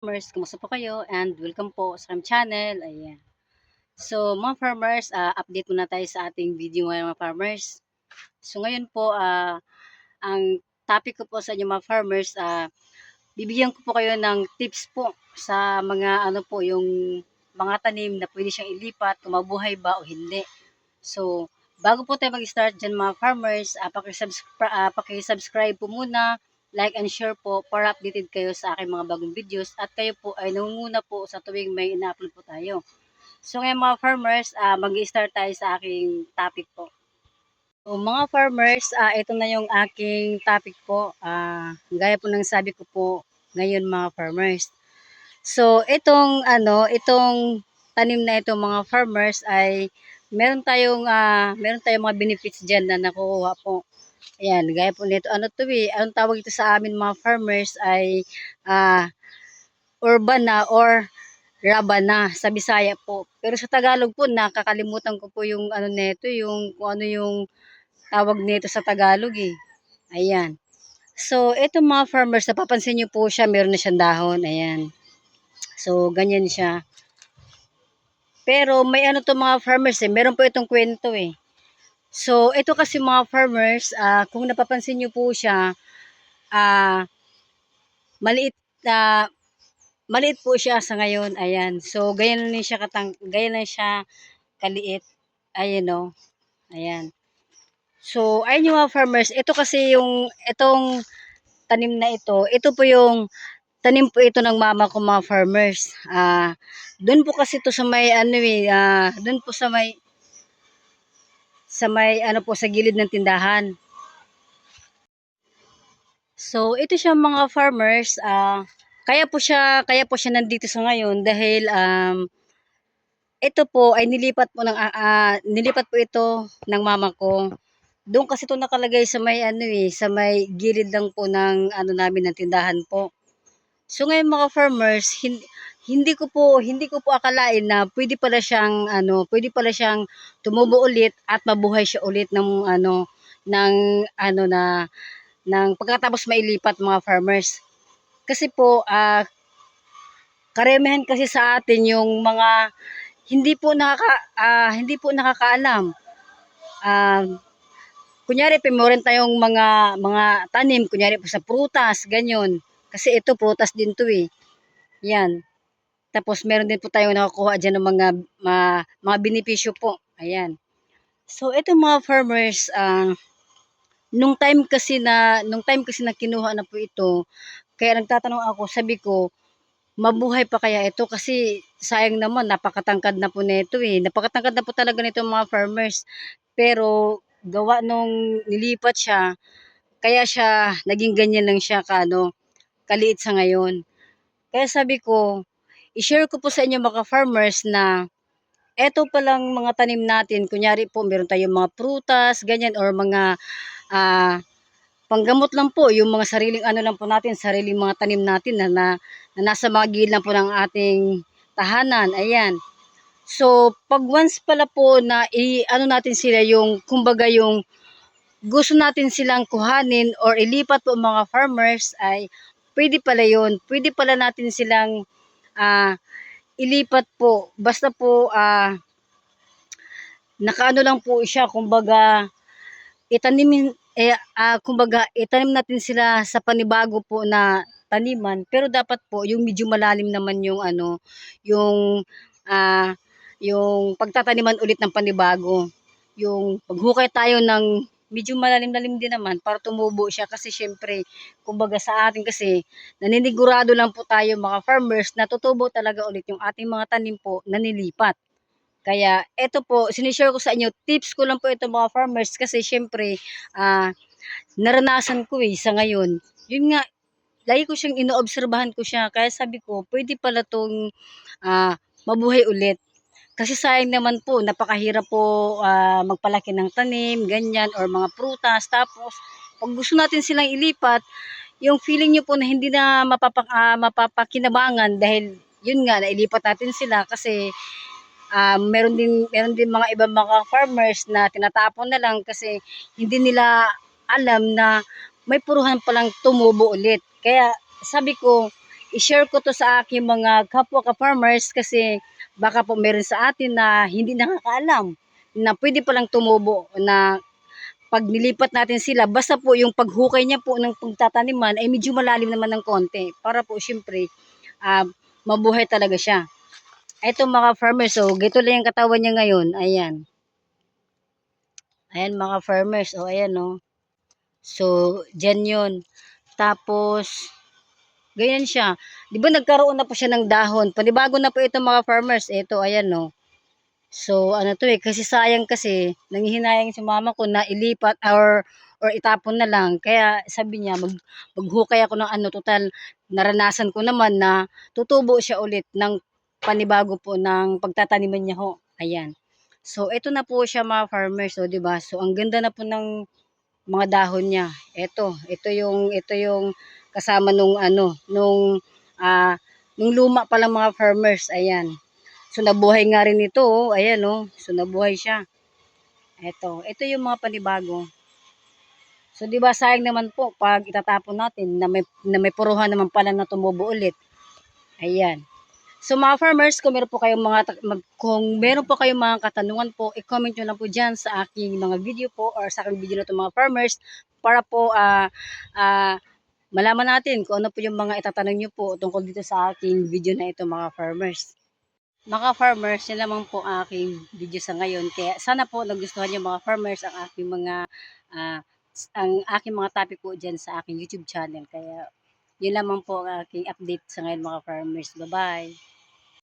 Farmers, kumusta po kayo? And welcome po sa aming channel. Ayan. So, mga farmers, update muna tayo sa ating video ngayon mga farmers. So, ngayon po, ang topic ko po sa inyo mga farmers, bibigyan ko po kayo ng tips po sa mga ano po, yung mga tanim na pwede siyang ilipat, kung mabuhay ba o hindi. So, bago po tayo mag-start dyan mga farmers, pakisubscribe po muna, like and share po para updated kayo sa aking mga bagong videos at kayo po ay nangunguna po sa tuwing may ina-upload po tayo. So ngayon mga farmers, mag-start tayo sa aking topic po. So mga farmers, ito na yung aking topic po. Gaya po ng sabi ko po ngayon mga farmers. So itong tanim na ito mga farmers ay meron tayong mga benefits diyan na nakukuha po. Ayan, gaya po nito. Ano to eh, anong tawag ito sa amin mga farmers ay ah, urbana or rabana sa Bisaya po. Pero sa Tagalog po, nakakalimutan ko po yung ano nito, yung kung ano yung tawag nito sa Tagalog eh. Ayan. So, ito mga farmers, napapansin nyo po siya, meron na siyang dahon. Ayan. So, ganyan siya. Pero may ano to mga farmers eh, meron po itong kwento eh. So, ito kasi mga farmers, kung napapansin nyo po siya, ah, maliit, ah, maliit po siya sa ngayon. Ayan. So, ganyan lang siya kaliit. Ayan o. Ayan. So, ayun yung mga farmers. Ito kasi itong tanim na ito po yung tanim po ito ng mama ko mga farmers. Doon po kasi to sa may ano eh, doon po sa may ano po sa gilid ng tindahan. So, ito siya mga farmers, kaya po siya nandito sa ngayon dahil ito po ay nilipat po ito ng mama ko. Doon kasi ito nakalagay sa may ano eh, sa may gilid lang po ng ano namin ng tindahan po. So ngayon mga farmers, hindi ko po akalain na pwede pala siyang tumubo ulit at mabuhay siya ulit ng ano na ng pagkatapos mailipat mga farmers. Kasi po karamihan kasi sa atin yung mga hindi po nakakaalam. Ah, Kunyari meron tayong mga tanim, kunyari po sa prutas, ganyan. Kasi ito prutas din 'to eh. 'Yan. Tapos meron din po tayong nakukuha diyan ng mga benepisyo po. Ayan. So ito mga farmers, nung time kasi na kinuha na po ito, kaya nagtatanong ako, sabi ko, mabuhay pa kaya ito kasi sayang naman napakatangkad na po nito eh. Napakatangkad na po talaga nito mga farmers. Pero gawa nung nilipat siya, kaya siya naging ganyan lang siya kaliit sa ngayon. Kaya sabi ko, i-share ko po sa inyo mga farmers na eto palang mga tanim natin, kunyari po meron tayong mga prutas, ganyan or mga ah, panggamot lang po, yung mga sariling ano lang po natin, sariling mga tanim natin na nasa mga gilid lang po ng ating tahanan. Ayan. So, pag once pala po na ano natin sila yung kumbaga yung gusto natin silang kuhanin or ilipat po mga farmers ay pwede pala yun. Pwede pala natin silang ah, ilipat po. Basta po nakaano lang po siya kumbaga itanim natin sila sa panibago po na taniman pero dapat po yung medyo malalim naman yung ah, yung pagtataniman ulit ng panibago. Yung paghukay tayo ng medyo malalim-lalim din naman para tumubo siya kasi syempre kumbaga sa atin kasi naninigurado lang po tayo mga farmers na tutubo talaga ulit yung ating mga tanim po na nilipat. Kaya eto po, sinishare ko sa inyo, tips ko lang po ito mga farmers kasi syempre, naranasan ko sa ngayon. Yun nga, lagi ko siyang inoobserbahan ko siya. Kaya sabi ko, pwede pala tong mabuhay ulit. Kasi sayang naman po, napakahirap po magpalaki ng tanim, ganyan, or mga prutas. Tapos, pag gusto natin silang ilipat, yung feeling nyo po na hindi na mapapakinabangan dahil yun nga, nailipat natin sila kasi meron din mga ibang mga farmers na tinatapon na lang kasi hindi nila alam na may puruhan palang tumubo ulit. Kaya sabi ko, i-share ko to sa aking mga kapwa ka-farmers kasi baka po meron sa atin na hindi nakakaalam na pwede palang tumubo na pag nilipat natin sila, basta po yung paghukay niya po ng pagtataniman ay medyo malalim naman ng konti para po syempre ah, mabuhay talaga siya. Ito mga farmers, so gito lang yung katawan niya ngayon. Ayan. Ayan mga farmers, o ayan o. So, dyan yun. Tapos, ganyan siya. Di ba nagkaroon na po siya ng dahon? Panibago na po ito mga farmers. Ito, ayan o. So, ano to eh, kasi sayang kasi, nanghihinayang si mama ko na ilipat or itapon na lang. Kaya sabi niya, maghukay ako ng ano, total, naranasan ko naman na tutubo siya ulit ng panibago po ng pagtataniman niya ho. Ayan. So, ito na po siya mga farmers, so, 'di ba? So, ang ganda na po ng mga dahon niya. Ito yung kasama nung ano, nung luma pa lang mga farmers. Ayan. So, nabuhay nga rin ito, oh. Ayan, oh. So, nabuhay siya. Ito yung mga panibago. So, 'di ba sayang naman po pag itatapon natin na may puruhan naman pala na tumubo ulit. Ayan. So mga farmers, kung meron po kayong mga katanungan po, i-comment nyo lang po dyan sa aking mga video po or sa aking video na to mga farmers para po malaman natin kung ano po yung mga itatanong nyo po tungkol dito sa aking video na ito mga farmers. Mga farmers, yun lamang po ang aking video sa ngayon. Kaya sana po nagustuhan yung mga farmers ah, ang aking mga topic po dyan sa aking YouTube channel. Kaya yun lamang po ang aking update sa ngayon mga farmers. Bye-bye!